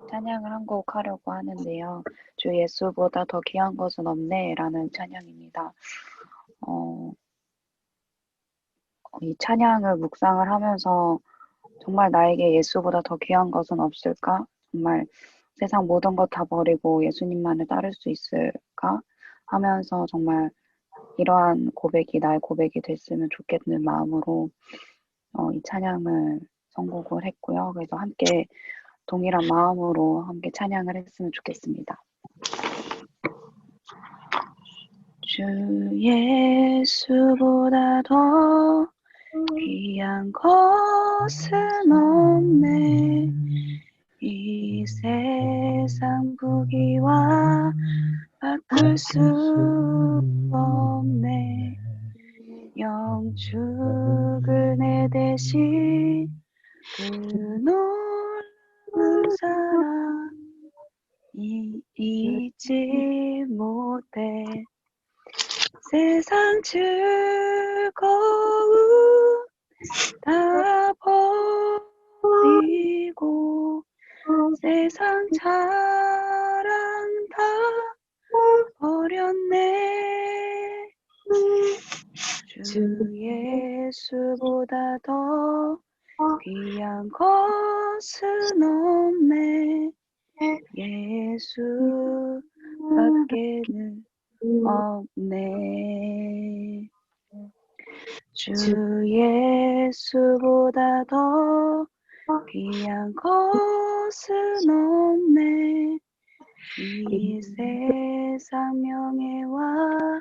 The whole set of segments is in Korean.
찬양을 한 곡 하려고 하는데요. 주 예수보다 더 귀한 것은 없네 라는 찬양입니다. 이 찬양을 묵상을 하면서 정말 나에게 예수보다 더 귀한 것은 없을까? 정말 세상 모든 것 다 버리고 예수님만을 따를 수 있을까? 하면서 정말 이러한 고백이 나의 고백이 됐으면 좋겠는 마음으로 이 찬양을 선곡을 했고요. 그래서 함께 동일한 마음으로 함께 찬양을 했으면 좋겠습니다. 주 예수보다 더 귀한 것은 없네. 이 세상 부귀와 바꿀 수 없네. 영축을 내 대신 그 놀라운 사랑 잊지 못해. 세상 즐거움 다 버리고 세상 자랑 다 버렸네. 주 예수보다 더 귀한 것은 없네. 예수밖에는 없네. 주 예수보다 더 귀한 것은 없네. 이 세상 명예와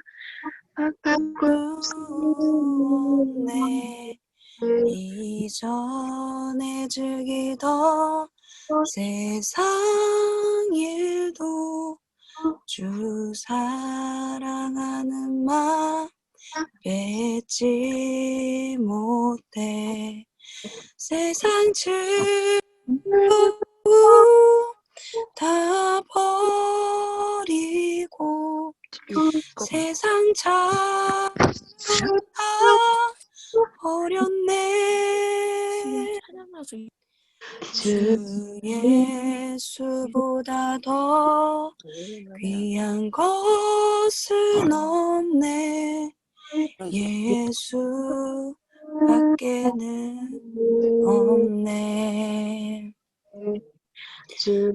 바꿀 수 없네. 이전에 즐기던 세상 일도 주 사랑하는 마음 뺏지 못해. 세상 즐거움 다 버리고 세상 자랑 다 버렸네. 주 예수보다 더 귀한 것은 없네. 예수밖에는 없네.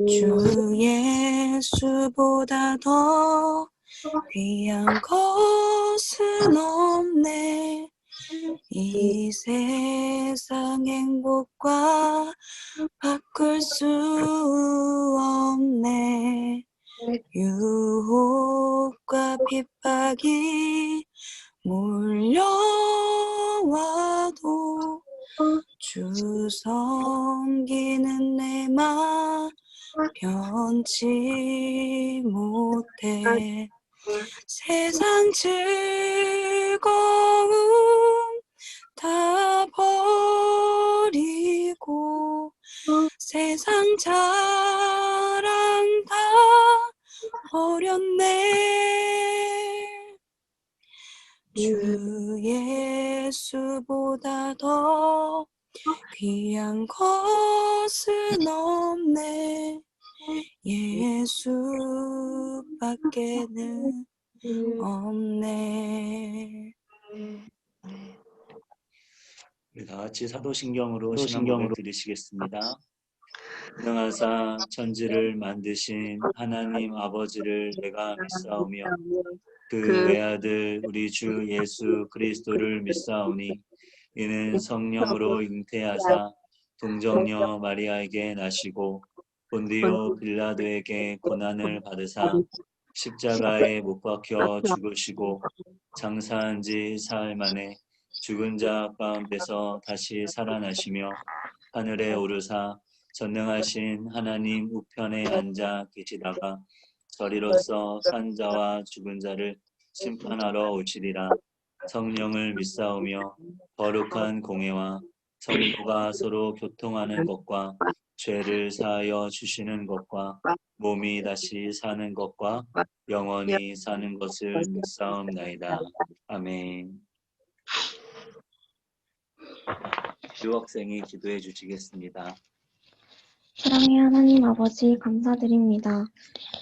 주 예수보다 더 귀한 것은 없네. 이 세상 행복과 바꿀 수 없네. 유혹과 핍박이 몰려와도 주 섬기는 내 맘 변치 못해. 세상 즐거움 다 버리고 세상 자랑 다 버렸네. 주 예수보다 더 귀한 것은 없네. 예수밖에는 없네. 우리 다 같이 사도신경으로 신앙 고백 드리시겠습니다. 전능하사 천지를 만드신 하나님 아버지를 내가 믿사오며 그 외아들 우리 주 예수 그리스도를 믿사오니 이는 성령으로 잉태하사 동정녀 마리아에게 나시고 본디오 빌라도에게 고난을 받으사 십자가에 못 박혀 죽으시고 장사한 지 사흘 만에 죽은 자 가운데서 다시 살아나시며 하늘에 오르사 전능하신 하나님 우편에 앉아 계시다가 저리로서 산 자와 죽은 자를 심판하러 오시리라. 성령을 믿사오며 거룩한 공회와 성도가 서로 교통하는 것과 죄를 사하여 주시는 것과 몸이 다시 사는 것과 영원히 사는 것을 믿사옵나이다. 아멘. 유학생이 기도해 주시겠습니다. 사랑의 하나님 아버지 감사드립니다.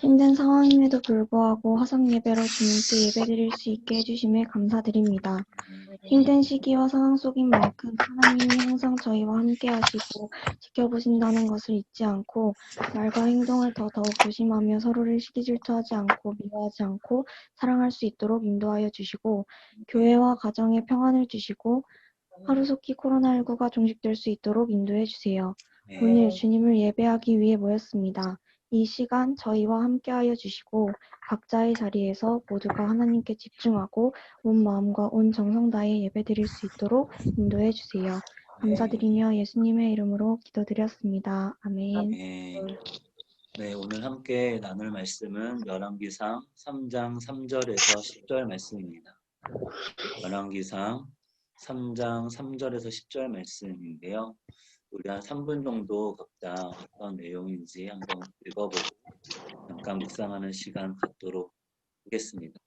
힘든 상황임에도 불구하고 화상 예배로 주님께 예배드릴 수 있게 해주심에 감사드립니다. 힘든 시기와 상황 속인 만큼 하나님이 항상 저희와 함께 하시고 지켜보신다는 것을 잊지 않고 말과 행동을 더더욱 조심하며 서로를 시기 질투하지 않고 미워하지 않고 사랑할 수 있도록 인도하여 주시고 교회와 가정에 평안을 주시고 하루속히 코로나19가 종식될 수 있도록 인도해 주세요. 오늘 주님을 예배하기 위해 모였습니다. 이 시간 저희와 함께하여 주시고 각자의 자리에서 모두가 하나님께 집중하고 온 마음과 온 정성 다해 예배드릴 수 있도록 인도해 주세요. 감사드리며 예수님의 이름으로 기도드렸습니다. 아멘. 네, 오늘 함께 나눌 말씀은 열왕기상 3장 3절에서 10절 말씀입니다. 열왕기상 3장 3절에서 10절 말씀인데요. 우리 한 3분 정도 각자 어떤 내용인지 한번 읽어보고 잠깐 묵상하는 시간 갖도록 하겠습니다.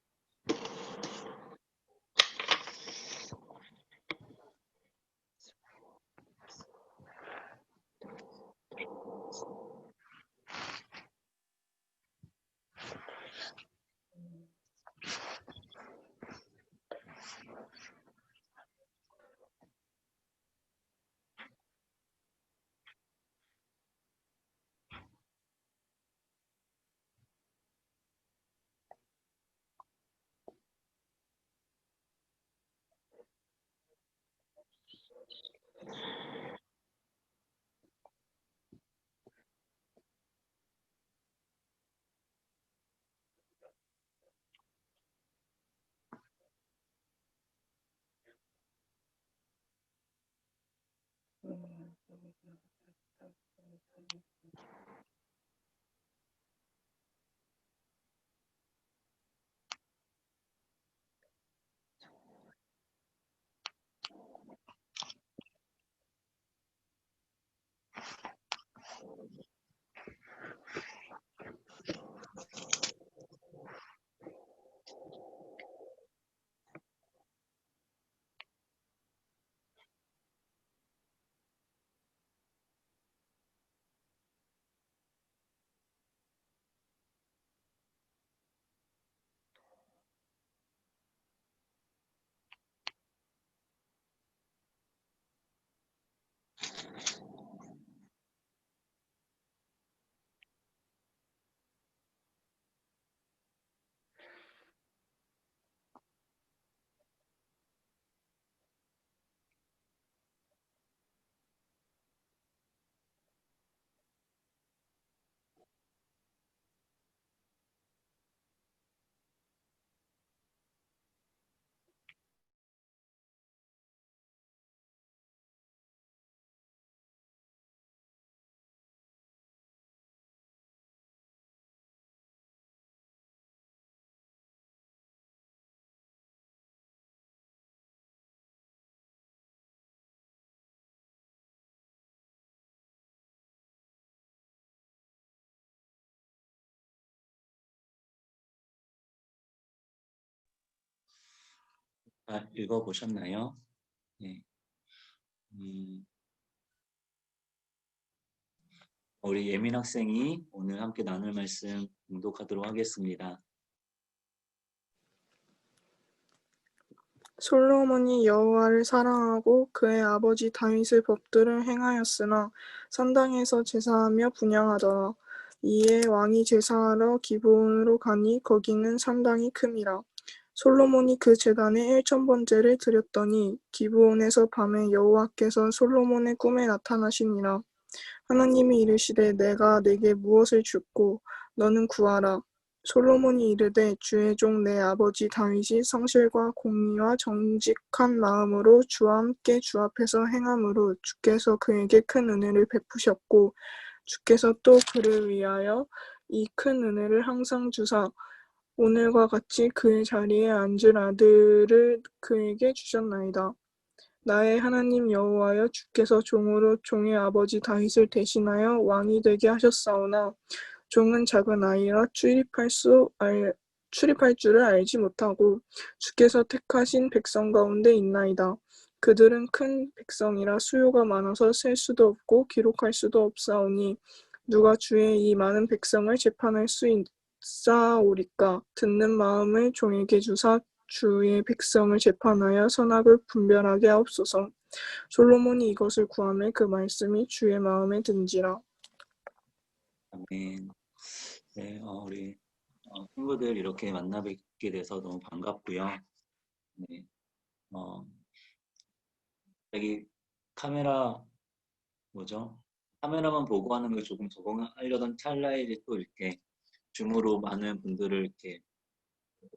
읽어보셨나요? 네. 우리 예민 학생이 오늘 함께 나눌 말씀 봉독하도록 하겠습니다. 솔로몬이 여호와를 사랑하고 그의 아버지 다윗의 법들을 행하였으나 산당에서 제사하며 분향하더라. 이에 왕이 제사하러 기브온으로 가니 거기는 산당이 큼이라. 솔로몬이 그 제단에 1000번제를 드렸더니 기브온에서 밤에 여호와께서 솔로몬의 꿈에 나타나시니라. 하나님이 이르시되 내가 내게 무엇을 줍고 너는 구하라. 솔로몬이 이르되 주의 종 내 아버지 다윗이 성실과 공의와 정직한 마음으로 주와 함께 주 앞에서 행함으로 주께서 그에게 큰 은혜를 베푸셨고 주께서 또 그를 위하여 이 큰 은혜를 항상 주사 오늘과 같이 그의 자리에 앉을 아들을 그에게 주셨나이다. 나의 하나님 여호와여 주께서 종으로 종의 아버지 다윗을 대신하여 왕이 되게 하셨사오나 종은 작은 아이라 출입할 줄을 알지 못하고 주께서 택하신 백성 가운데 있나이다. 그들은 큰 백성이라 수요가 많아서 셀 수도 없고 기록할 수도 없사오니 누가 주의 이 많은 백성을 재판할 수 있사오리까. 듣는 마음을 종에게 주사 주의 백성을 재판하여 선악을 분별하게 하옵소서. 솔로몬이 이것을 구하매 그 말씀이 주의 마음에 든지라. 아멘. 네, 우리 친구들 이렇게 만나 뵙게 돼서 너무 반갑고요. 네, 여기 카메라 뭐죠? 카메라만 보고 하는 걸 조금 적응하려던 찰나에 이제 또 이렇게 줌으로 많은 분들을 이렇게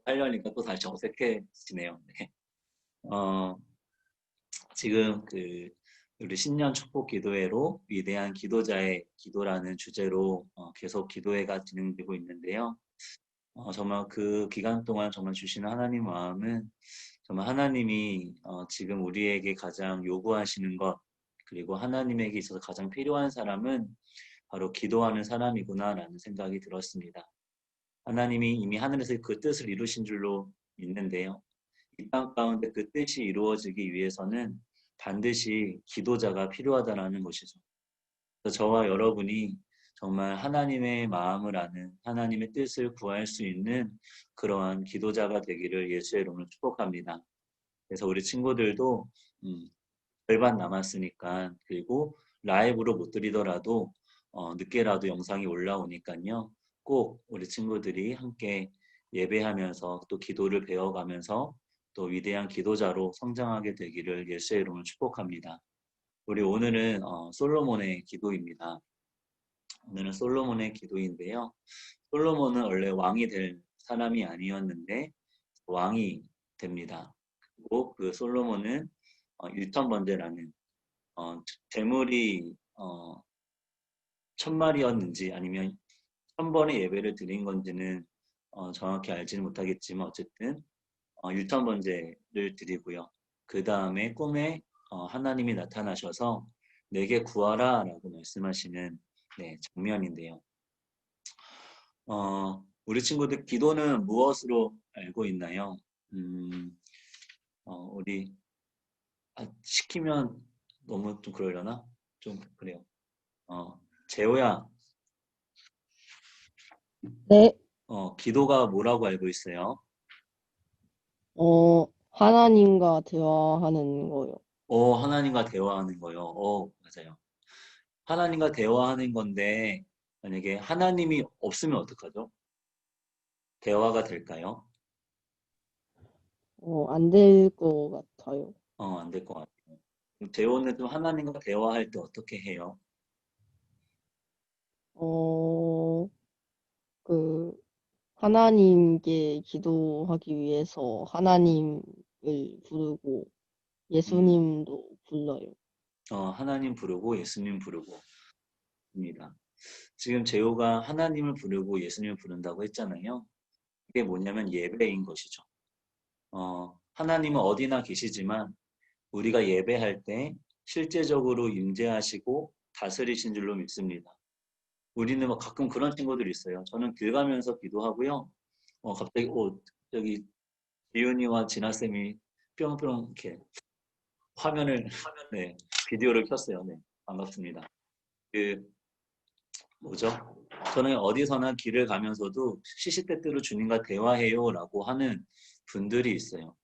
하려니까 또 다시 어색해지네요. 네. 지금 우리 신년 축복 기도회로 위대한 기도자의 기도라는 주제로 계속 기도회가 진행되고 있는데요. 정말 그 기간 동안 정말 주시는 하나님 마음은 정말 하나님이 지금 우리에게 가장 요구하시는 것, 그리고 하나님에게 있어서 가장 필요한 사람은 바로 기도하는 사람이구나라는 생각이 들었습니다. 하나님이 이미 하늘에서 그 뜻을 이루신 줄로 믿는데요. 이 땅 가운데 그 뜻이 이루어지기 위해서는 반드시 기도자가 필요하다는 것이죠. 그래서 저와 여러분이 정말 하나님의 마음을 아는, 하나님의 뜻을 구할 수 있는 그러한 기도자가 되기를 예수의 이름으로 축복합니다. 그래서 우리 친구들도 절반 남았으니까, 그리고 라이브로 못 드리더라도 늦게라도 영상이 올라오니까요. 꼭 우리 친구들이 함께 예배하면서 또 기도를 배워가면서 또 위대한 기도자로 성장하게 되기를 예수의 이름으로 축복합니다. 우리 오늘은 솔로몬의 기도입니다. 오늘은 솔로몬의 기도인데요. 솔로몬은 원래 왕이 될 사람이 아니었는데 왕이 됩니다. 그리고 그 솔로몬은 일천번제라는 재물이 1000마리였는지 아니면 1000번의 예배를 드린 건지는 정확히 알지는 못하겠지만 어쨌든 6천번제를 드리고요. 그 다음에 꿈에 하나님이 나타나셔서 내게 구하라 라고 말씀하시는 장면인데요. 우리 친구들 기도는 무엇으로 알고 있나요? 우리 시키면 너무 좀 그러려나? 좀 그래요. 재호야, 네, 기도가 뭐라고 알고 있어요? 하나님과 대화하는 거요. 하나님과 대화하는 거요. 맞아요. 하나님과 대화하는 건데 만약에 하나님이 없으면 어떡하죠? 대화가 될까요? 안 될 것 같아요. 안 될 것 같아요. 재호는 좀 하나님과 대화할 때 어떻게 해요? 그, 하나님께 기도하기 위해서 하나님을 부르고 예수님도 불러요. 하나님 부르고 예수님 부르고 입니다. 지금 재호가 하나님을 부르고 예수님을 부른다고 했잖아요. 이게 뭐냐면 예배인 것이죠. 하나님은 어디나 계시지만 우리가 예배할 때 실제적으로 임재하시고 다스리신 줄로 믿습니다. 우리는 뭐 가끔 그런 친구들이 있어요. 저는 길 가면서 기도하고요. 갑자기 여기 지윤이와 진아쌤이 뿅뿅 이렇게 화면을 비디오를 켰어요. 네, 반갑습니다. 뭐죠? 저는 어디서나 길을 가면서도 시시때때로 주님과 대화해요라고 하는 분들이 있어요.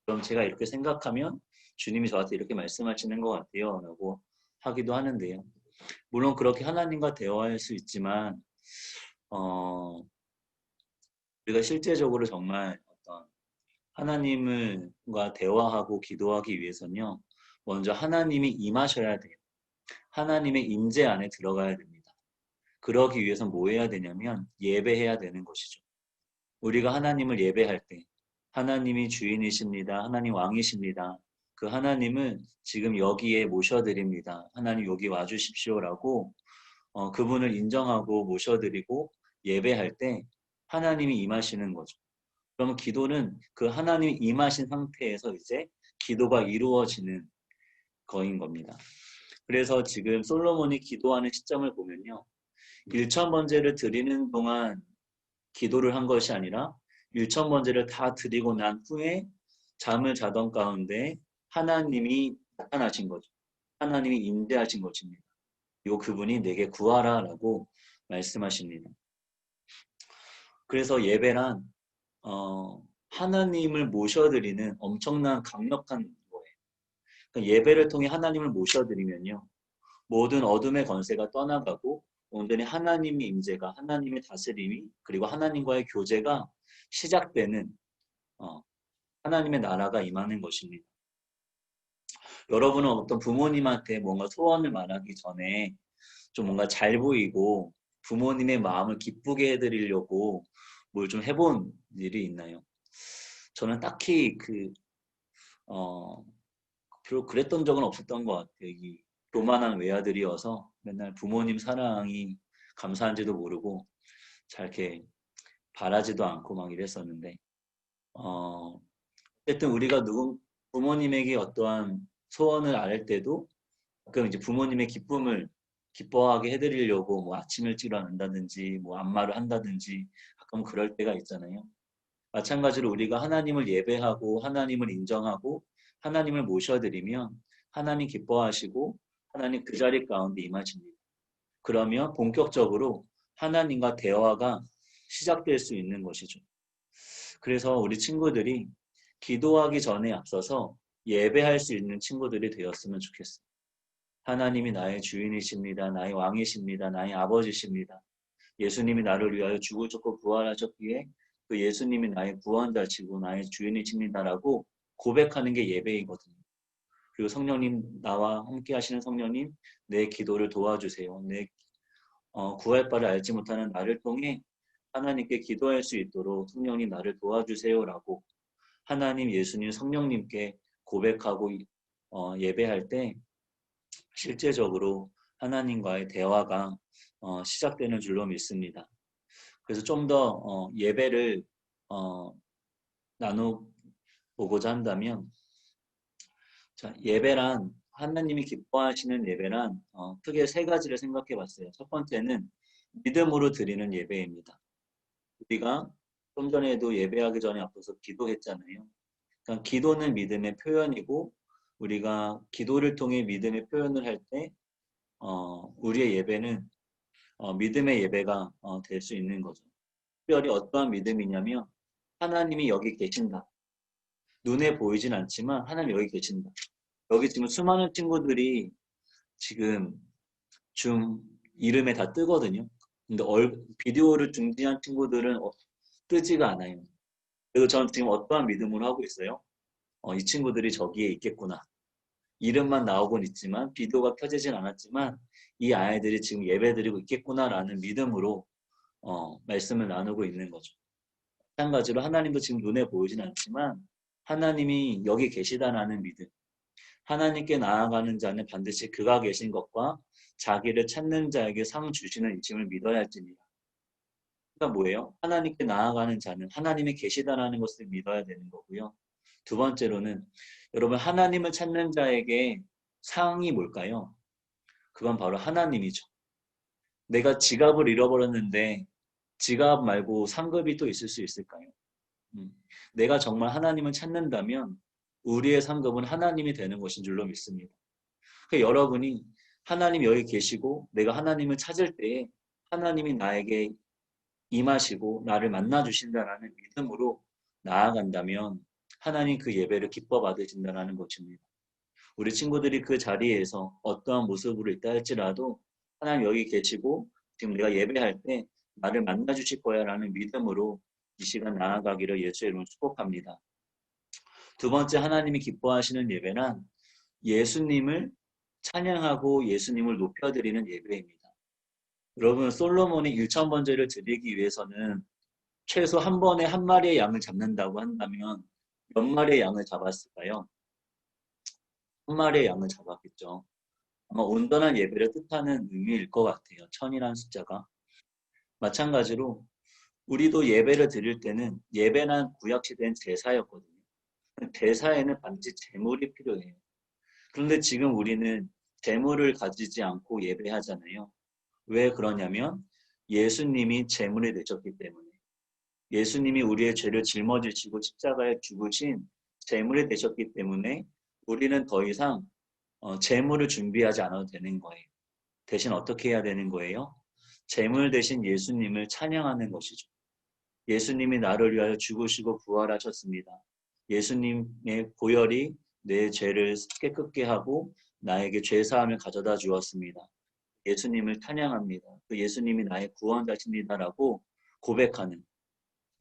그럼 제가 이렇게 생각하면 주님이 저한테 이렇게 말씀하시는 것 같아요 라고 하기도 하는데요. 물론 그렇게 하나님과 대화할 수 있지만 우리가 실제적으로 정말 어떤 하나님과 대화하고 기도하기 위해서는요. 먼저 하나님이 임하셔야 돼요. 하나님의 임재 안에 들어가야 됩니다. 그러기 위해서 뭐 해야 되냐면 예배해야 되는 것이죠. 우리가 하나님을 예배할 때 하나님이 주인이십니다. 하나님 왕이십니다. 그 하나님은 지금 여기에 모셔드립니다. 하나님 여기 와주십시오라고 그분을 인정하고 모셔드리고 예배할 때 하나님이 임하시는 거죠. 그러면 기도는 그 하나님이 임하신 상태에서 이제 기도가 이루어지는 거인 겁니다. 그래서 지금 솔로몬이 기도하는 시점을 보면요. 1000번제를 드리는 동안 기도를 한 것이 아니라 1000번제를 다 드리고 난 후에 잠을 자던 가운데 하나님이 나타나신 거죠. 하나님이 임재하신 것입니다. 그리고 그분이 내게 구하라라고 말씀하십니다. 그래서 예배란 하나님을 모셔드리는 엄청난 강력한 거예요. 그러니까 예배를 통해 하나님을 모셔드리면요, 모든 어둠의 권세가 떠나가고 온전히 하나님의 임재가, 하나님의 다스림이, 그리고 하나님과의 교제가 시작되는 하나님의 나라가 임하는 것입니다. 여러분은 어떤 부모님한테 뭔가 소원을 말하기 전에 좀 뭔가 잘 보이고 부모님의 마음을 기쁘게 해드리려고 뭘 좀 해본 일이 있나요? 저는 딱히 별로 그랬던 적은 없었던 것 같아요. 이 교만한 외아들이어서 맨날 부모님 사랑이 감사한지도 모르고 잘 이렇게 바라지도 않고 막 이랬었는데, 어쨌든 우리가 부모님에게 어떠한 소원을 아뢰 때도 가끔 이제 부모님의 기쁨을 기뻐하게 해드리려고 뭐 아침 일찍 일어난다든지 뭐 안마를 한다든지 가끔 그럴 때가 있잖아요. 마찬가지로 우리가 하나님을 예배하고 하나님을 인정하고 하나님을 모셔드리면 하나님 기뻐하시고 하나님 그 자리 가운데 임하십니다. 그러면 본격적으로 하나님과 대화가 시작될 수 있는 것이죠. 그래서 우리 친구들이 기도하기 전에 앞서서 예배할 수 있는 친구들이 되었으면 좋겠어요. 하나님이 나의 주인이십니다. 나의 왕이십니다. 나의 아버지십니다. 예수님이 나를 위하여 죽으셨고 부활하셨기에 그 예수님이 나의 구원자시고 나의 주인이십니다라고 고백하는 게 예배이거든요. 그리고 성령님, 나와 함께 하시는 성령님, 내 기도를 도와주세요. 내 구할 바를 알지 못하는 나를 통해 하나님께 기도할 수 있도록 성령님 나를 도와주세요라고 하나님, 예수님, 성령님께 고백하고 예배할 때 실제적으로 하나님과의 대화가 시작되는 줄로 믿습니다. 그래서 좀 더 예배를 나눠보고자 한다면, 자, 예배란, 하나님이 기뻐하시는 예배란 크게 세 가지를 생각해 봤어요. 첫 번째는 믿음으로 드리는 예배입니다. 우리가 좀 전에도 예배하기 전에 앞서서 기도했잖아요. 그러니까 기도는 믿음의 표현이고, 우리가 기도를 통해 믿음의 표현을 할 때 우리의 예배는 믿음의 예배가 될 수 있는 거죠. 특별히 어떠한 믿음이냐면 하나님이 여기 계신다. 눈에 보이진 않지만 하나님 여기 계신다. 여기 지금 수많은 친구들이 지금 줌 이름에 다 뜨거든요. 근데 비디오를 중지한 친구들은 뜨지가 않아요. 그리고 저는 지금 어떠한 믿음으로 하고 있어요? 이 친구들이 저기에 있겠구나. 이름만 나오곤 있지만 비디오가 켜지진 않았지만 이 아이들이 지금 예배드리고 있겠구나라는 믿음으로 말씀을 나누고 있는 거죠. 마찬가지로 하나님도 지금 눈에 보이진 않지만 하나님이 여기 계시다라는 믿음. 하나님께 나아가는 자는 반드시 그가 계신 것과 자기를 찾는 자에게 상 주시는 이심을 믿어야 할지니라. 그러니까 뭐예요? 하나님께 나아가는 자는 하나님이 계시다라는 것을 믿어야 되는 거고요. 두 번째로는 여러분, 하나님을 찾는 자에게 상이 뭘까요? 그건 바로 하나님이죠. 내가 지갑을 잃어버렸는데 지갑 말고 상급이 또 있을 수 있을까요? 내가 정말 하나님을 찾는다면 우리의 상급은 하나님이 되는 것인 줄로 믿습니다. 그러니까 여러분이 하나님 여기 계시고 내가 하나님을 찾을 때에 하나님이 나에게 임하시고 나를 만나 주신다라는 믿음으로 나아간다면 하나님 그 예배를 기뻐 받으신다라는 것입니다. 우리 친구들이 그 자리에서 어떠한 모습으로 있다 할지라도 하나님 여기 계시고 지금 내가 예배할 때 나를 만나 주실 거야 라는 믿음으로 이 시간 나아가기를 예수의 이름으로 축복합니다. 두 번째, 하나님이 기뻐하시는 예배는 예수님을 찬양하고 예수님을 높여드리는 예배입니다. 여러분, 솔로몬이 1,000번제를 드리기 위해서는 최소 한 번에 한 마리의 양을 잡는다고 한다면 몇 마리의 양을 잡았을까요? 한 마리의 양을 잡았겠죠. 아마 온전한 예배를 뜻하는 의미일 것 같아요. 1000이라는 숫자가. 마찬가지로 우리도 예배를 드릴 때는 예배는 구약시대엔 제사였거든요. 제사에는 반드시 제물이 필요해요. 그런데 지금 우리는 제물을 가지지 않고 예배하잖아요. 왜 그러냐면 예수님이 제물이 되셨기 때문에, 예수님이 우리의 죄를 짊어지시고 십자가에 죽으신 제물이 되셨기 때문에 우리는 더 이상 재물을 준비하지 않아도 되는 거예요. 대신 어떻게 해야 되는 거예요? 재물 대신 예수님을 찬양하는 것이죠. 예수님이 나를 위하여 죽으시고 부활하셨습니다. 예수님의 보혈이 내 죄를 깨끗게 하고 나에게 죄사함을 가져다 주었습니다. 예수님을 찬양합니다. 그 예수님이 나의 구원자십니다라고 고백하는,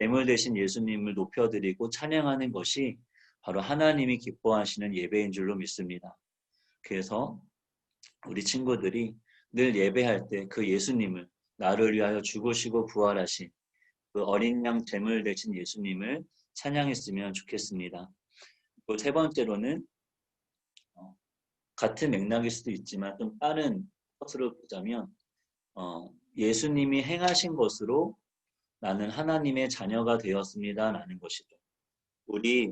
재물 대신 예수님을 높여드리고 찬양하는 것이 바로 하나님이 기뻐하시는 예배인 줄로 믿습니다. 그래서 우리 친구들이 늘 예배할 때 그 예수님을, 나를 위하여 죽으시고 부활하신 그 어린 양 제물 대신 예수님을 찬양했으면 좋겠습니다. 또 세 번째로는 같은 맥락일 수도 있지만 좀 다른 것으로 보자면 예수님이 행하신 것으로 나는 하나님의 자녀가 되었습니다 라는 것이죠. 우리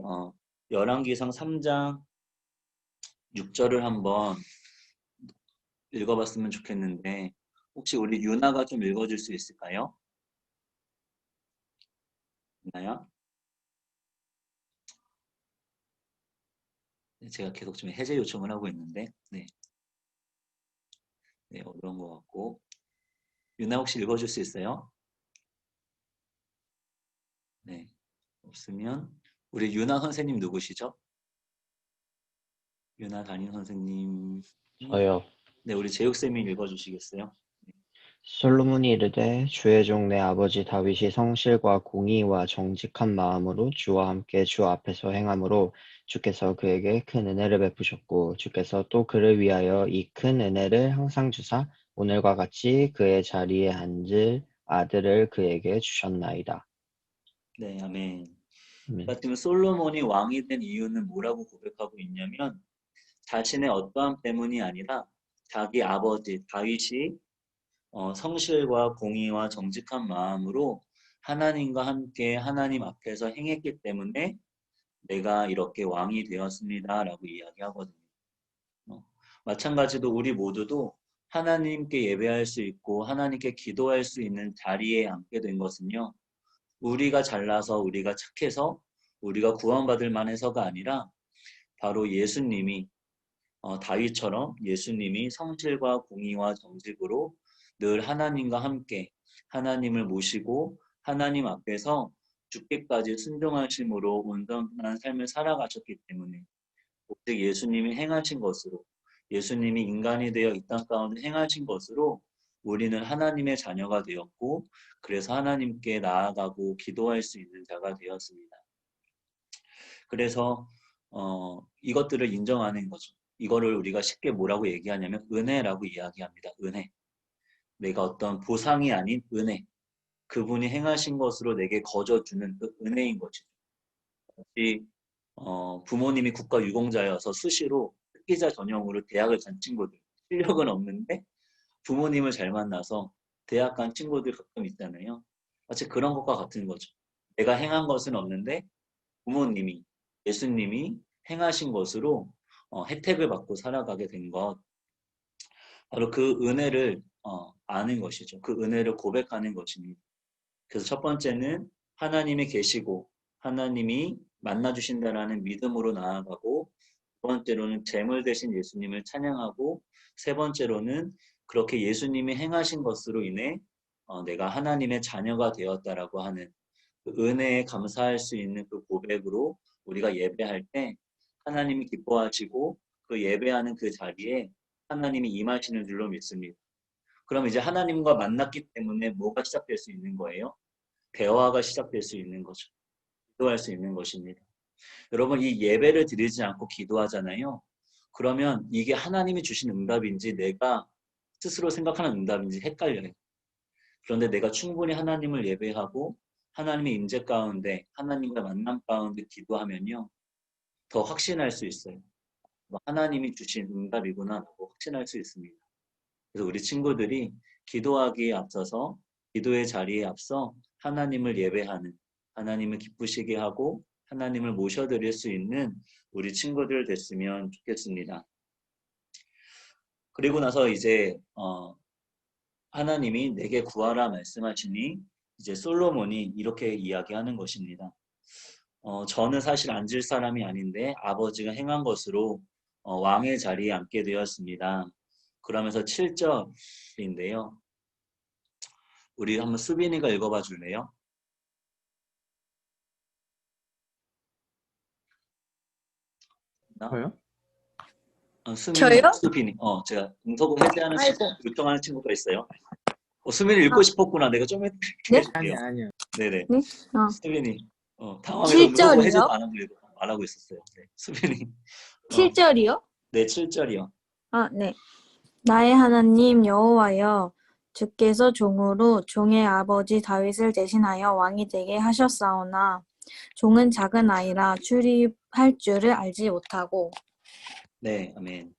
열왕기상 3장 6절을 한번 읽어봤으면 좋겠는데 혹시 우리 유나가 좀 읽어줄 수 있을까요? 유나야? 제가 계속 좀 해제 요청을 하고 있는데 네, 어려운 것 같고 유나 혹시 읽어줄 수 있어요? 네, 없으면 우리 유나 선생님 누구시죠? 유나 담임 선생님. 저요. 네, 우리 제육쌤이 읽어주시겠어요? 솔로몬이 이르되 주의 종 내 아버지 다윗이 성실과 공의와 정직한 마음으로 주와 함께 주 앞에서 행함으로 주께서 그에게 큰 은혜를 베푸셨고 주께서 또 그를 위하여 이 큰 은혜를 항상 주사 오늘과 같이 그의 자리에 앉을 아들을 그에게 주셨나이다. 네, 아멘. 아멘. 지금 솔로몬이 왕이 된 이유는 뭐라고 고백하고 있냐면 자신의 어떠함 때문이 아니라 자기 아버지 다윗이 성실과 공의와 정직한 마음으로 하나님과 함께 하나님 앞에서 행했기 때문에 내가 이렇게 왕이 되었습니다 라고 이야기하거든요. 마찬가지로 우리 모두도 하나님께 예배할 수 있고 하나님께 기도할 수 있는 자리에 앉게 된 것은요. 우리가 잘나서 우리가 착해서 우리가 구원받을 만해서가 아니라 바로 예수님이 다윗처럼 예수님이 성실과 공의와 정직으로 늘 하나님과 함께 하나님을 모시고 하나님 앞에서 죽기까지 순종하심으로 온전한 삶을 살아가셨기 때문에 오직 예수님이 행하신 것으로 예수님이 인간이 되어 이 땅 가운데 행하신 것으로 우리는 하나님의 자녀가 되었고 그래서 하나님께 나아가고 기도할 수 있는 자가 되었습니다. 그래서 이것들을 인정하는 거죠. 이거를 우리가 쉽게 뭐라고 얘기하냐면 은혜라고 이야기합니다. 은혜. 내가 어떤 보상이 아닌 은혜. 그분이 행하신 것으로 내게 거저주는 그 은혜인 것이죠. 부모님이 국가유공자여서 수시로 특기자 전형으로 대학을 간 친구들. 실력은 없는데 부모님을 잘 만나서 대학 간 친구들 가끔 있잖아요. 마치 그런 것과 같은 거죠. 내가 행한 것은 없는데 부모님이, 예수님이 행하신 것으로 혜택을 받고 살아가게 된 것. 바로 그 은혜를 아는 것이죠. 그 은혜를 고백하는 것입니다. 그래서 첫 번째는 하나님이 계시고 하나님이 만나주신다라는 믿음으로 나아가고 두 번째로는 재물 대신 예수님을 찬양하고 세 번째로는 그렇게 예수님이 행하신 것으로 인해 내가 하나님의 자녀가 되었다라고 하는 그 은혜에 감사할 수 있는 그 고백으로 우리가 예배할 때 하나님이 기뻐하시고 그 예배하는 그 자리에 하나님이 임하시는 줄로 믿습니다. 그럼 이제 하나님과 만났기 때문에 뭐가 시작될 수 있는 거예요? 대화가 시작될 수 있는 거죠. 기도할 수 있는 것입니다. 여러분 이 예배를 드리지 않고 기도하잖아요. 그러면 이게 하나님이 주신 응답인지 내가 스스로 생각하는 응답인지 헷갈려요. 그런데 내가 충분히 하나님을 예배하고 하나님의 임재 가운데 하나님과 만남 가운데 기도하면요. 더 확신할 수 있어요. 하나님이 주신 응답이구나 라고 확신할 수 있습니다. 그래서 우리 친구들이 기도하기에 앞서서 기도의 자리에 앞서 하나님을 예배하는 하나님을 기쁘시게 하고 하나님을 모셔드릴 수 있는 우리 친구들 됐으면 좋겠습니다. 그리고 나서 이제 하나님이 내게 구하라 말씀하시니 이제 솔로몬이 이렇게 이야기하는 것입니다. 저는 사실 앉을 사람이 아닌데 아버지가 행한 것으로 왕의 자리에 앉게 되었습니다. 그러면서 7절인데요. 우리 한번 수빈이가 읽어봐 줄래요? 저요? 수빈이, 저요? 수빈이. 제가 응석을 해제하는 친구, 아이고. 요청하는 친구가 있어요. 수빈이 읽고 싶었구나. 내가 좀 네? 해줄게요. 아니요. 네네. 네? 수빈이. 당황해서 응석을 7절이요? 해제도 안 하고 있었어요. 네. 수빈이. 7절이요? 네, 7절이요. 아, 네. 나의 하나님 여호와여, 주께서 종으로 종의 아버지 다윗을 대신하여 왕이 되게 하셨사오나 종은 작은 아이라 출입할 줄을 알지 못하고. 네, 아멘.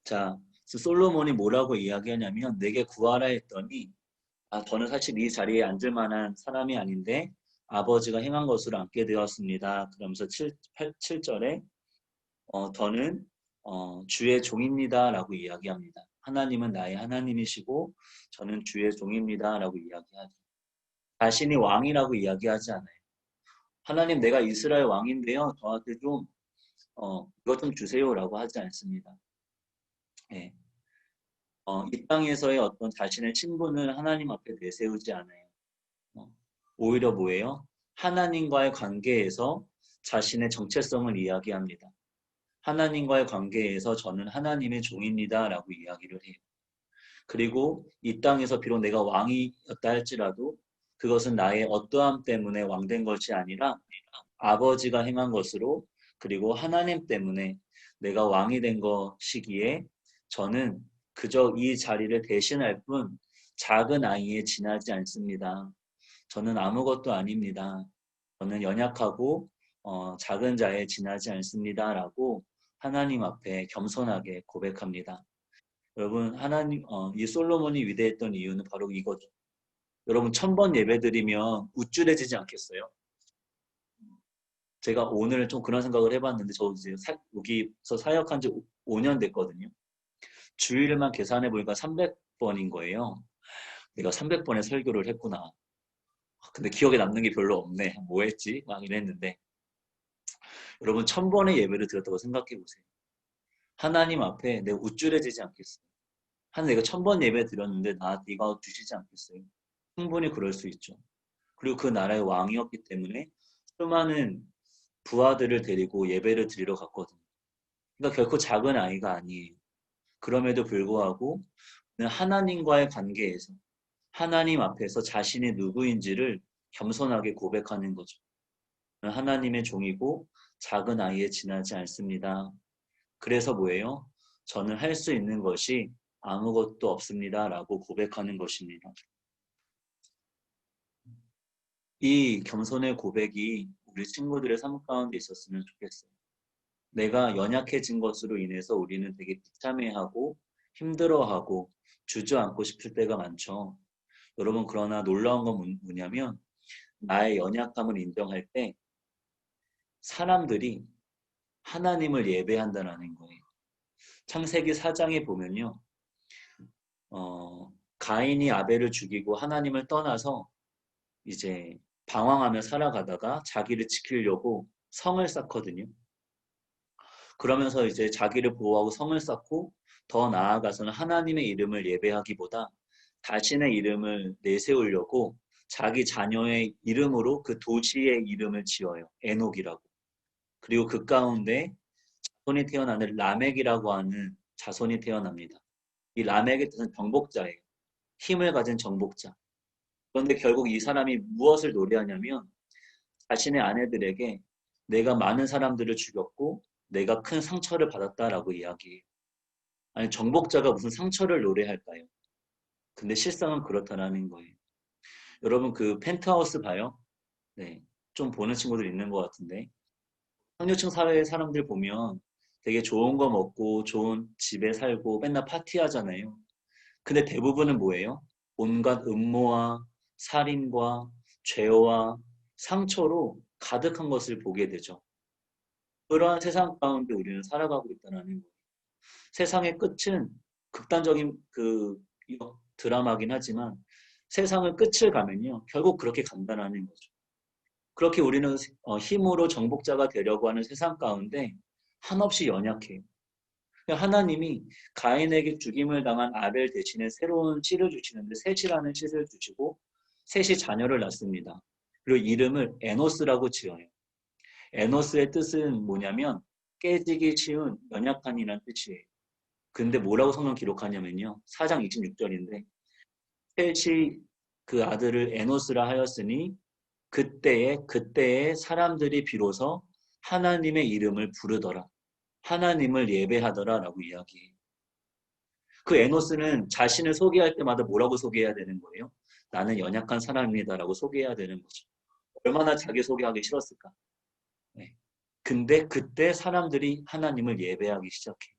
자, 솔로몬이 뭐라고 이야기하냐면 내게 구하라 했더니 저는 사실 이 자리에 앉을 만한 사람이 아닌데 아버지가 행한 것으로 앉게 되었습니다. 그러면서 7절에 저는 주의 종입니다 라고 이야기합니다. 하나님은 나의 하나님이시고 저는 주의 종입니다 라고 이야기하죠. 자신이 왕이라고 이야기하지 않아요. 하나님 내가 이스라엘 왕인데요. 저한테 좀 이것 좀 주세요 라고 하지 않습니다. 예. 이 땅에서의 어떤 자신의 신분을 하나님 앞에 내세우지 않아요. 오히려 뭐예요? 하나님과의 관계에서 자신의 정체성을 이야기합니다. 하나님과의 관계에서 저는 하나님의 종입니다 라고 이야기를 해요. 그리고 이 땅에서 비록 내가 왕이었다 할지라도 그것은 나의 어떠함 때문에 왕된 것이 아니라 아버지가 행한 것으로 그리고 하나님 때문에 내가 왕이 된 것이기에 저는 그저 이 자리를 대신할 뿐 작은 아이에 지나지 않습니다. 저는 아무것도 아닙니다. 저는 연약하고 작은 자에 지나지 않습니다. 라고 하나님 앞에 겸손하게 고백합니다. 여러분 하나님 이 솔로몬이 위대했던 이유는 바로 이거죠. 여러분 1000번 예배드리면 우쭐해지지 않겠어요? 제가 오늘 좀 그런 생각을 해봤는데 저 이제 여기서 사역한 지 5년 됐거든요. 주일만 계산해 보니까 300번인 거예요. 내가 300번의 설교를 했구나. 근데 기억에 남는 게 별로 없네. 뭐 했지? 막 이랬는데 여러분 1000번의 예배를 드렸다고 생각해 보세요. 하나님 앞에 내가 우쭐해지지 않겠어요? 내가 1000번 예배 드렸는데 네가 주시지 않겠어요? 충분히 그럴 수 있죠. 그리고 그 나라의 왕이었기 때문에 수많은 부하들을 데리고 예배를 드리러 갔거든요. 그러니까 결코 작은 아이가 아니에요. 그럼에도 불구하고 하나님과의 관계에서 하나님 앞에서 자신이 누구인지를 겸손하게 고백하는 거죠. 하나님의 종이고 작은 아이에 지나지 않습니다. 그래서 뭐예요? 저는 할 수 있는 것이 아무것도 없습니다. 라고 고백하는 것입니다. 이 겸손의 고백이 우리 친구들의 삶 가운데 있었으면 좋겠어요. 내가 연약해진 것으로 인해서 우리는 되게 비참해하고 힘들어하고 주저앉고 싶을 때가 많죠. 여러분 그러나 놀라운 건 뭐냐면 나의 연약함을 인정할 때 사람들이 하나님을 예배한다는 거예요. 창세기 4장에 보면요. 가인이 아벨을 죽이고 하나님을 떠나서 이제 방황하며 살아가다가 자기를 지키려고 성을 쌓거든요. 그러면서 이제 자기를 보호하고 성을 쌓고 더 나아가서는 하나님의 이름을 예배하기보다 자신의 이름을 내세우려고 자기 자녀의 이름으로 그 도시의 이름을 지어요. 에녹이라고. 그리고 그 가운데 자손이 태어나는 라멕이라고 하는 자손이 태어납니다. 이 라멕의 뜻은 정복자예요. 힘을 가진 정복자. 그런데 결국 이 사람이 무엇을 노래하냐면 자신의 아내들에게 내가 많은 사람들을 죽였고 내가 큰 상처를 받았다라고 이야기해요. 아니 정복자가 무슨 상처를 노래할까요? 근데 실상은 그렇다라는 거예요. 여러분 그 펜트하우스 봐요? 네, 좀 보는 친구들 있는 것 같은데 상류층 사회의 사람들 보면 되게 좋은 거 먹고 좋은 집에 살고 맨날 파티하잖아요. 근데 대부분은 뭐예요? 온갖 음모와 살인과 죄와 상처로 가득한 것을 보게 되죠. 그러한 세상 가운데 우리는 살아가고 있다는 거예요. 세상의 끝은 극단적인 드라마긴 하지만 세상의 끝을 가면요. 결국 그렇게 간다는 거죠. 그렇게 우리는 힘으로 정복자가 되려고 하는 세상 가운데 한없이 연약해요. 하나님이 가인에게 죽임을 당한 아벨 대신에 새로운 씨를 주시는데 셋이라는 씨를 주시고 셋이 자녀를 낳습니다. 그리고 이름을 에노스라고 지어요. 에노스의 뜻은 뭐냐면 깨지기 쉬운 연약한 이라는 뜻이에요. 근데 뭐라고 성경 기록하냐면요. 4장 26절인데 셋이 그 아들을 에노스라 하였으니 그때에 사람들이 비로소 하나님의 이름을 부르더라. 하나님을 예배하더라라고 이야기해요. 그 에노스는 자신을 소개할 때마다 뭐라고 소개해야 되는 거예요? 나는 연약한 사람이다라고 소개해야 되는 거죠. 얼마나 자기 소개하기 싫었을까? 네. 근데 그때 사람들이 하나님을 예배하기 시작해요.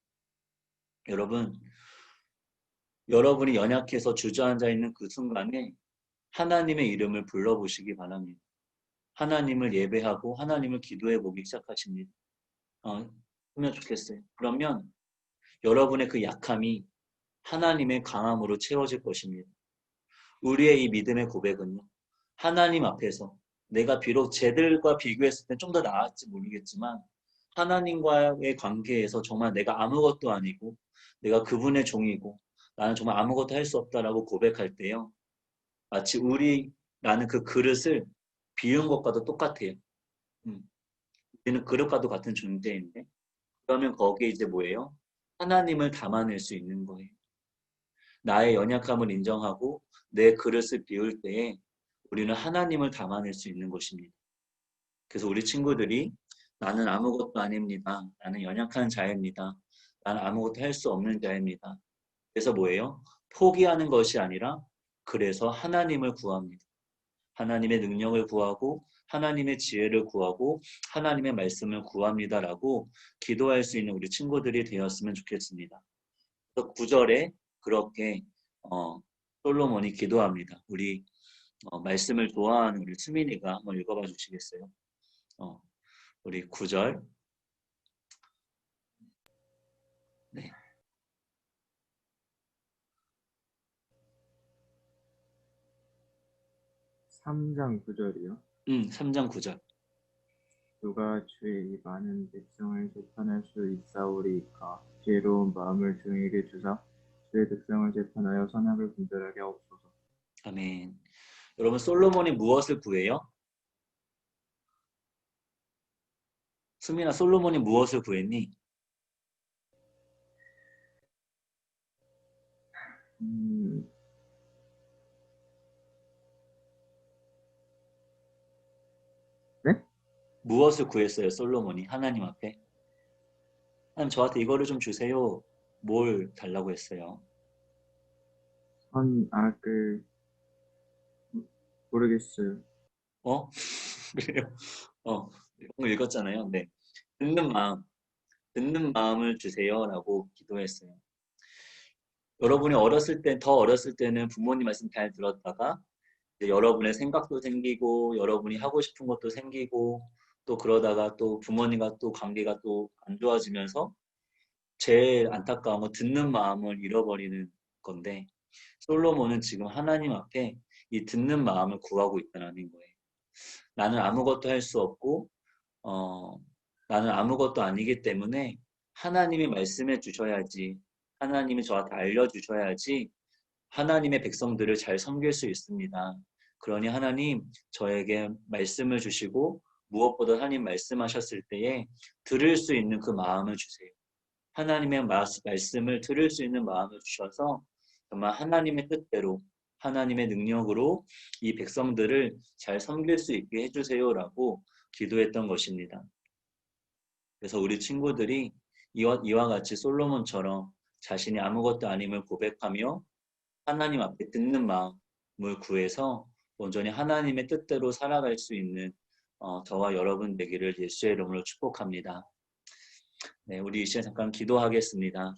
여러분이 연약해서 주저앉아 있는 그 순간에 하나님의 이름을 불러보시기 바랍니다. 하나님을 예배하고 하나님을 기도해 보기 시작하십니다. 하면 좋겠어요. 그러면 여러분의 그 약함이 하나님의 강함으로 채워질 것입니다. 우리의 이 믿음의 고백은요. 하나님 앞에서 내가 비록 쟤들과 비교했을 때 좀 더 나았지 모르겠지만 하나님과의 관계에서 정말 내가 아무것도 아니고 내가 그분의 종이고 나는 정말 아무것도 할 수 없다라고 고백할 때요. 마치 우리라는 그 그릇을 비운 것과도 똑같아요. 우리는 그릇과도 같은 존재인데 그러면 거기에 이제 뭐예요? 하나님을 담아낼 수 있는 거예요. 나의 연약함을 인정하고 내 그릇을 비울 때에 우리는 하나님을 담아낼 수 있는 것입니다. 그래서 우리 친구들이 나는 아무것도 아닙니다. 나는 연약한 자입니다. 나는 아무것도 할 수 없는 자입니다. 그래서 뭐예요? 포기하는 것이 아니라 그래서 하나님을 구합니다. 하나님의 능력을 구하고 하나님의 지혜를 구하고 하나님의 말씀을 구합니다라고 기도할 수 있는 우리 친구들이 되었으면 좋겠습니다. 그래서 9절에 그렇게 솔로몬이 기도합니다. 우리 말씀을 좋아하는 우리 수민이가 한번 읽어봐 주시겠어요? 우리 9절. 네. 3장 9절이요. 3장 9절. 누가 주의 이 많은 백성을 재판할 수 있사오리이까. 지혜로운 마음을 주에게 주사 주의 백성을 재판하여 선악을 분별하게 하옵소서. 아멘. 여러분 솔로몬이 무엇을 구해요? 수민아, 솔로몬이 무엇을 구했니? 네? 무엇을 구했어요, 솔로몬이 하나님 앞에? 하나님 저한테 이거를 좀 주세요. 뭘 달라고 했어요? 선악을 모르겠어요. 그래요? 이거 읽었잖아요. 네. 듣는 마음을 주세요라고 기도했어요. 여러분이 더 어렸을 때는 부모님 말씀 잘 들었다가 이제 여러분의 생각도 생기고 여러분이 하고 싶은 것도 생기고 또 그러다가 또 부모님과 또 관계가 또 안 좋아지면서 제일 안타까운 건 듣는 마음을 잃어버리는 건데 솔로몬은 지금 하나님 앞에 이 듣는 마음을 구하고 있다는 거예요. 나는 아무것도 할 수 없고 나는 아무것도 아니기 때문에 하나님이 말씀해 주셔야지 하나님이 저한테 알려주셔야지 하나님의 백성들을 잘 섬길 수 있습니다. 그러니 하나님 저에게 말씀을 주시고 무엇보다 하나님 말씀하셨을 때에 들을 수 있는 그 마음을 주세요. 하나님의 말씀을 들을 수 있는 마음을 주셔서 정말 하나님의 뜻대로 하나님의 능력으로 이 백성들을 잘 섬길 수 있게 해주세요라고 기도했던 것입니다. 그래서 우리 친구들이 이와 같이 솔로몬처럼 자신이 아무것도 아님을 고백하며 하나님 앞에 듣는 마음을 구해서 온전히 하나님의 뜻대로 살아갈 수 있는 저와 여러분 되기를 예수의 이름으로 축복합니다. 네, 우리 이 시간 잠깐 기도하겠습니다.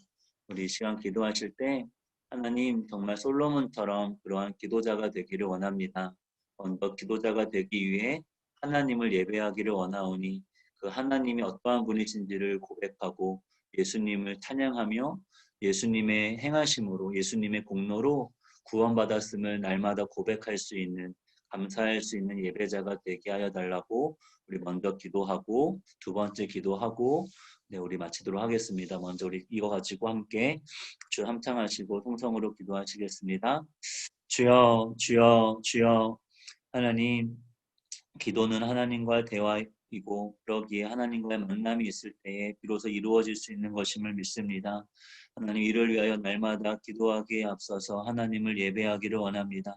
우리 이 시간 기도하실 때 하나님 정말 솔로몬처럼 그러한 기도자가 되기를 원합니다. 먼저 기도자가 되기 위해 하나님을 예배하기를 원하오니 그 하나님이 어떠한 분이신지를 고백하고 예수님을 찬양하며 예수님의 행하심으로 예수님의 공로로 구원받았음을 날마다 고백할 수 있는 감사할 수 있는 예배자가 되게 하여 달라고 우리 먼저 기도하고 두 번째 기도하고 네, 우리 마치도록 하겠습니다. 먼저 우리 이거 가지고 함께 주 함창하시고 통성으로 기도하시겠습니다. 주여, 주여, 주여. 하나님, 기도는 하나님과 대화이고 그러기에 하나님과의 만남이 있을 때에 비로소 이루어질 수 있는 것임을 믿습니다. 하나님, 이를 위하여 날마다 기도하기에 앞서서 하나님을 예배하기를 원합니다.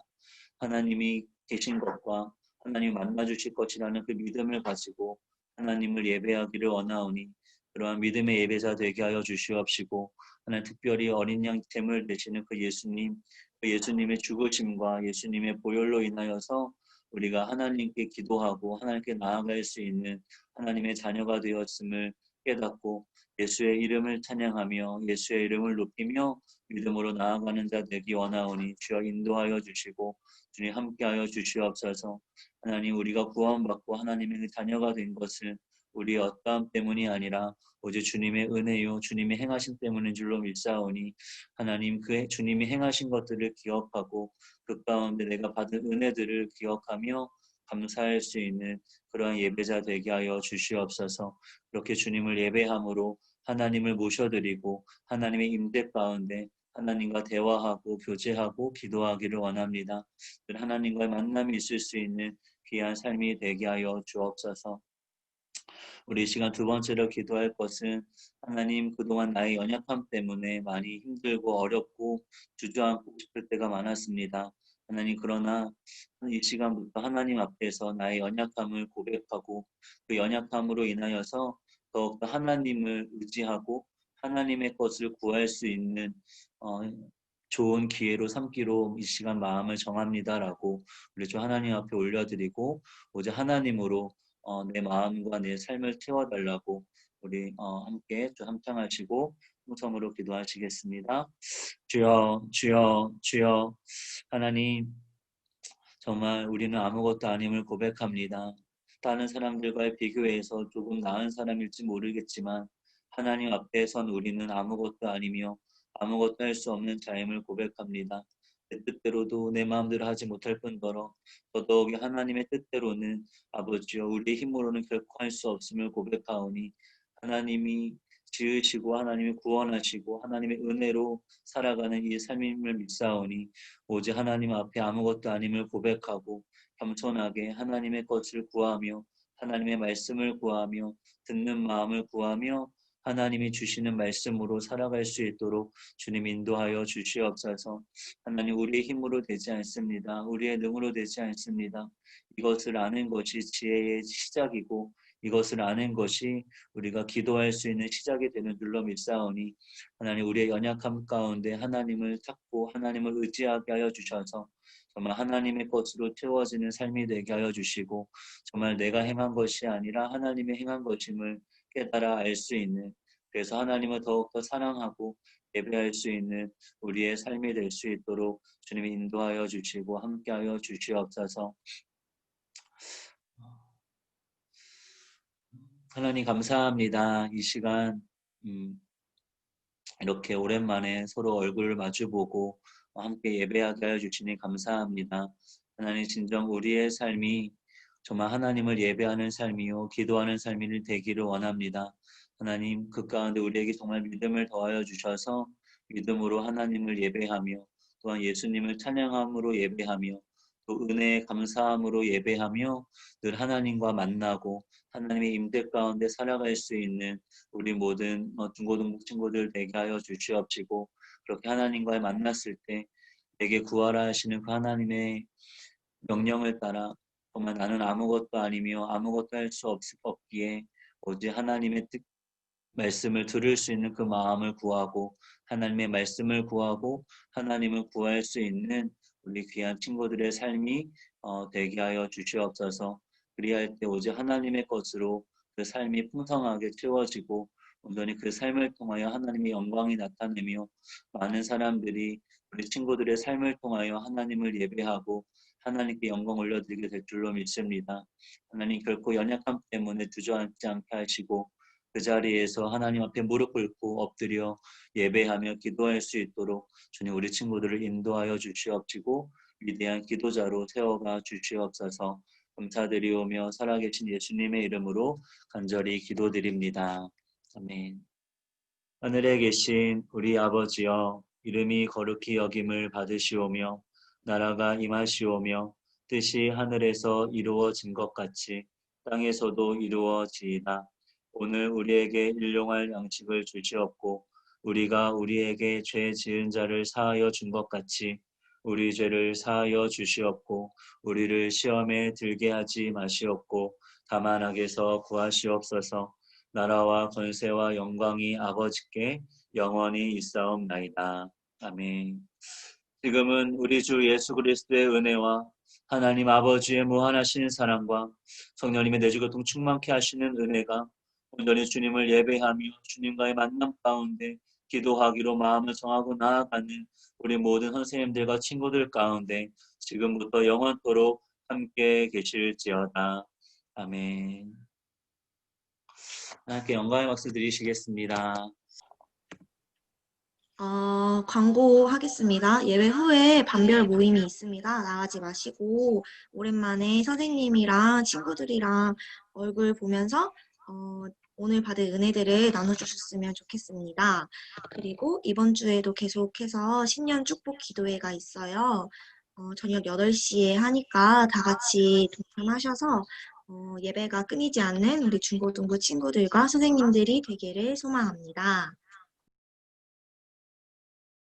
하나님이 계신 것과 하나님 만나 주실 것이라는 그 믿음을 가지고 하나님을 예배하기를 원하오니 그러한 믿음의 예배자 되게 하여 주시옵시고 하나님 특별히 어린 양 제물 되시는 그 예수님, 그 예수님의 죽으심과 예수님의 보혈로 인하여서 우리가 하나님께 기도하고 하나님께 나아갈 수 있는 하나님의 자녀가 되었음을 깨닫고 예수의 이름을 찬양하며 예수의 이름을 높이며 믿음으로 나아가는 자 되기 원하오니 주여 인도하여 주시고 주님 함께하여 주시옵소서. 하나님, 우리가 구원받고 하나님의 자녀가 된 것은 우리의 어떠함 때문이 아니라 오직 주님의 은혜요 주님의 행하심 때문인 줄로 믿사오니 하나님, 그 주님이 행하신 것들을 기억하고 그 가운데 내가 받은 은혜들을 기억하며 감사할 수 있는 그러한 예배자 되게 하여 주시옵소서. 그렇게 주님을 예배함으로 하나님을 모셔드리고 하나님의 임재 가운데 하나님과 대화하고 교제하고 기도하기를 원합니다. 하나님과의 만남이 있을 수 있는 귀한 삶이 되게 하여 주옵소서. 우리 이 시간 두 번째로 기도할 것은 하나님, 그동안 나의 연약함 때문에 많이 힘들고 어렵고 주저앉고 싶을 때가 많았습니다. 하나님, 그러나 이 시간부터 하나님 앞에서 나의 연약함을 고백하고 그 연약함으로 인하여서 더욱더 하나님을 의지하고 하나님의 것을 구할 수 있는 좋은 기회로 삼기로 이 시간 마음을 정합니다라고 우리 주 하나님 앞에 올려드리고 오직 하나님으로 내 마음과 내 삶을 채워달라고 우리 함께 주 함창하시고 통성으로 기도하시겠습니다. 주여, 주여, 주여. 하나님, 정말 우리는 아무것도 아님을 고백합니다. 다른 사람들과의 비교해서 조금 나은 사람일지 모르겠지만 하나님 앞에 선 우리는 아무것도 아니며 아무것도 할 수 없는 자임을 고백합니다. 내 뜻대로도 내 마음대로 하지 못할 뿐더러 더더욱이 하나님의 뜻대로는 아버지여 우리의 힘으로는 결코 할 수 없음을 고백하오니 하나님이 지으시고 하나님이 구원하시고 하나님의 은혜로 살아가는 이 삶임을 믿사오니 오직 하나님 앞에 아무것도 아님을 고백하고 겸손하게 하나님의 것을 구하며 하나님의 말씀을 구하며 듣는 마음을 구하며 하나님이 주시는 말씀으로 살아갈 수 있도록 주님 인도하여 주시옵소서. 하나님, 우리의 힘으로 되지 않습니다. 우리의 능으로 되지 않습니다. 이것을 아는 것이 지혜의 시작이고 이것을 아는 것이 우리가 기도할 수 있는 시작이 되는 줄로 믿사오니 하나님, 우리의 연약함 가운데 하나님을 찾고 하나님을 의지하게 하여 주셔서 정말 하나님의 것으로 채워지는 삶이 되게 하여 주시고 정말 내가 행한 것이 아니라 하나님의 행한 것임을 깨달아 알 수 있는, 그래서 하나님을 더욱더 사랑하고 예배할 수 있는 우리의 삶이 될 수 있도록 주님이 인도하여 주시고 함께하여 주시옵소서. 하나님 감사합니다. 이 시간 이렇게 오랜만에 서로 얼굴을 마주보고 함께 예배하게 하여 주시니 감사합니다. 하나님, 진정 우리의 삶이 정말 하나님을 예배하는 삶이요 기도하는 삶이 되기를 원합니다. 하나님, 그 가운데 우리에게 정말 믿음을 더하여 주셔서 믿음으로 하나님을 예배하며 또한 예수님을 찬양함으로 예배하며 또 은혜에 감사함으로 예배하며 늘 하나님과 만나고 하나님의 임재 가운데 살아갈 수 있는 우리 모든 중고등부 친구들 되게 하여 주시옵시고 그렇게 하나님과 만났을 때 내게 구하라 하시는 그 하나님의 명령을 따라 정말 나는 아무것도 아니며 아무것도 할 수 없기에 오직 하나님의 말씀을 들을 수 있는 그 마음을 구하고 하나님의 말씀을 구하고 하나님을 구할 수 있는 우리 귀한 친구들의 삶이 되게 하여 주시옵소서. 그리할 때 오직 하나님의 것으로 그 삶이 풍성하게 채워지고 온전히 그 삶을 통하여 하나님의 영광이 나타내며 많은 사람들이 우리 친구들의 삶을 통하여 하나님을 예배하고 하나님께 영광 올려드리게 될 줄로 믿습니다. 하나님, 결코 연약함 때문에 주저앉지 않게 하시고 그 자리에서 하나님 앞에 무릎 꿇고 엎드려 예배하며 기도할 수 있도록 주님 우리 친구들을 인도하여 주시옵시고 위대한 기도자로 세워가 주시옵소서. 감사드리오며 살아계신 예수님의 이름으로 간절히 기도드립니다. 아멘. 하늘에 계신 우리 아버지여, 이름이 거룩히 여김을 받으시오며 나라가 임하시오며 뜻이 하늘에서 이루어진 것 같이 땅에서도 이루어지이다. 오늘 우리에게 일용할 양식을 주시옵고 우리가 우리에게 죄 지은 자를 사하여 준 것 같이 우리 죄를 사하여 주시옵고 우리를 시험에 들게 하지 마시옵고 다만 악에서 구하시옵소서. 나라와 권세와 영광이 아버지께 영원히 있사옵나이다. 아멘. 지금은 우리 주 예수 그리스도의 은혜와 하나님 아버지의 무한하신 사랑과 성령님의 내주교통 충만케 하시는 은혜가 온전히 주님을 예배하며 주님과의 만남 가운데 기도하기로 마음을 정하고 나아가는 우리 모든 선생님들과 친구들 가운데 지금부터 영원토록 함께 계실지어다. 아멘. 하나님께 영광의 박수 드리시겠습니다. 광고하겠습니다. 예배 후에 반별 모임이 있습니다. 나가지 마시고 오랜만에 선생님이랑 친구들이랑 얼굴 보면서 오늘 받은 은혜들을 나눠주셨으면 좋겠습니다. 그리고 이번 주에도 계속해서 신년 축복 기도회가 있어요. 저녁 8시에 하니까 다 같이 동참하셔서 예배가 끊이지 않는 우리 중고등부 친구들과 선생님들이 되기를 소망합니다.